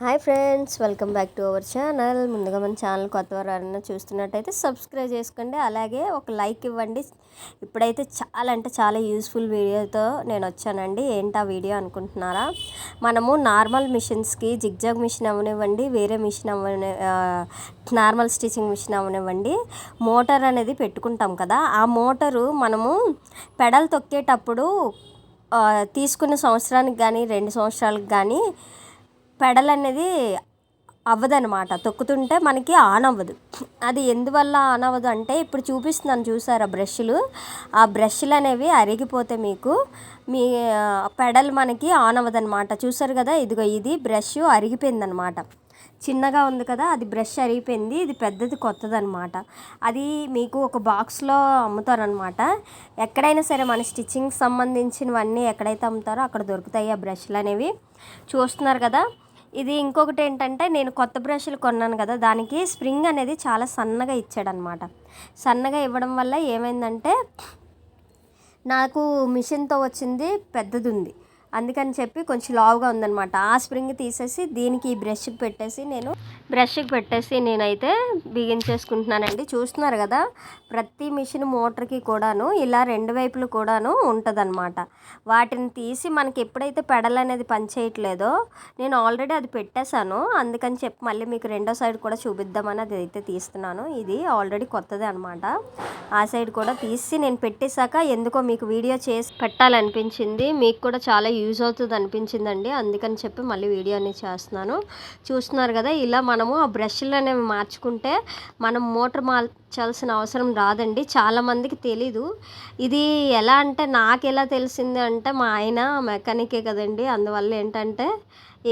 Hi friends, welcome back to our channel. ముందుగా మన channel కొత్తవారు ఎవరైనా చూస్తున్నట్టయితే సబ్స్క్రైబ్ చేసుకోండి, అలాగే ఒక లైక్ ఇవ్వండి. ఇప్పుడైతే చాలా అంటే చాలా యూస్ఫుల్ వీడియోతో నేను వచ్చానండి. ఏంటా వీడియో అనుకుంటున్నారా? మనము నార్మల్ మిషన్స్కి జిగ్జాగ్ మిషన్ అవనివ్వండి, వేరే మిషన్ నార్మల్ స్టిచింగ్ మిషన్ అవనివ్వండి, మోటార్ అనేది పెట్టుకుంటాం కదా. ఆ మోటారు మనము పెడల్ తొక్కేటప్పుడు తీసుకున్న సంవత్సరానికి కానీ 2 సంవత్సరాలకు కానీ పెడల్ అనేది అవ్వదనమాట. తొక్కుతుంటే మనకి ఆన్ అవ్వదు. అది ఎందువల్ల ఆన్ అవ్వదు అంటే, ఇప్పుడు చూపిస్తున్నాను చూసారా బ్రష్లు, ఆ బ్రష్లు అనేవి అరిగిపోతే మీకు మీ పెడల్ మనకి ఆన్ అవ్వదనమాట. చూసారు కదా, ఇదిగో ఇది బ్రష్ అరిగిపోయిందనమాట. చిన్నగా ఉంది కదా, అది బ్రష్ అరిగిపోయింది. ఇది పెద్దది కొత్తదనమాట. అది మీకు ఒక బాక్స్లో అమ్ముతారనమాట. ఎక్కడైనా సరే మన స్టిచ్చింగ్కి సంబంధించినవన్నీ ఎక్కడైతే అమ్ముతారో అక్కడ దొరుకుతాయి ఆ బ్రష్లు అనేవి. చూస్తున్నారు కదా. ఇది ఇంకొకటి ఏంటంటే, నేను కొత్త బ్రష్లు కొన్నాను కదా, దానికి స్ప్రింగ్ అనేది చాలా సన్నగా ఇచ్చాడనమాట. సన్నగా ఇవ్వడం వల్ల ఏమైందంటే, నాకు మిషన్తో వచ్చింది పెద్దది ఉంది, అందుకని చెప్పి కొంచెం లావుగా ఉందనమాట. ఆ స్ప్రింగ్ తీసేసి దీనికి ఈ బ్రష్కి పెట్టేసి నేనైతే బిగించేసుకుంటున్నానండి. చూస్తున్నారు కదా, ప్రతి మిషన్ మోటార్కి కూడాను ఇలా 2 వైపులు కూడాను ఉంటుందన్నమాట. వాటిని తీసి మనకి ఎప్పుడైతే పెడల్ అనేది పనిచేయట్లేదో, నేను ఆల్రెడీ అది పెట్టేశాను, అందుకని చెప్పి మళ్ళీ మీకు రెండో సైడ్ కూడా చూపిద్దామని అది అయితే తీస్తున్నాను. ఇది ఆల్రెడీ కొత్తదే అనమాట. ఆ సైడ్ కూడా తీసి నేను పెట్టేశాక ఎందుకో మీకు వీడియో చేసి పెట్టాలనిపించింది, మీకు కూడా చాలా యూజ్ అవుతుంది అనిపించిందండి, అందుకని చెప్పి మళ్ళీ వీడియో అనేది చేస్తున్నాను. చూస్తున్నారు కదా, ఇలా మనము ఆ బ్రష్లు అనేవి మార్చుకుంటే మనం మోటార్ మార్చాల్సిన అవసరం రాదండి. చాలామందికి తెలీదు ఇది. ఎలా అంటే, నాకు ఎలా తెలిసింది అంటే, మా ఆయన మెకానికే కదండి, అందువల్ల ఏంటంటే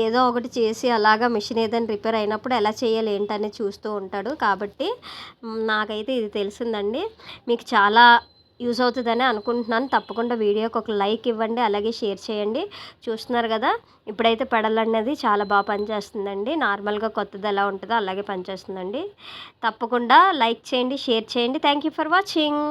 ఏదో ఒకటి చేసి అలాగా మిషన్ ఏదైనా రిపేర్ అయినప్పుడు ఎలా చేయాలి ఏంటనేది చూస్తూ ఉంటాడు. కాబట్టి నాకైతే ఇది తెలిసిందండి. మీకు చాలా యూజ్ అవుతుందని అనుకుంటున్నాను. తప్పకుండా వీడియోకి ఒక లైక్ ఇవ్వండి, అలాగే షేర్ చేయండి. చూస్తున్నారు కదా, ఇప్పుడైతే పెడల్ అనేది చాలా బాగా పనిచేస్తుందండి. నార్మల్గా కొత్తది ఎలా ఉంటుందో అలాగే పనిచేస్తుందండి. తప్పకుండా లైక్ చేయండి, షేర్ చేయండి. Thank you for watching.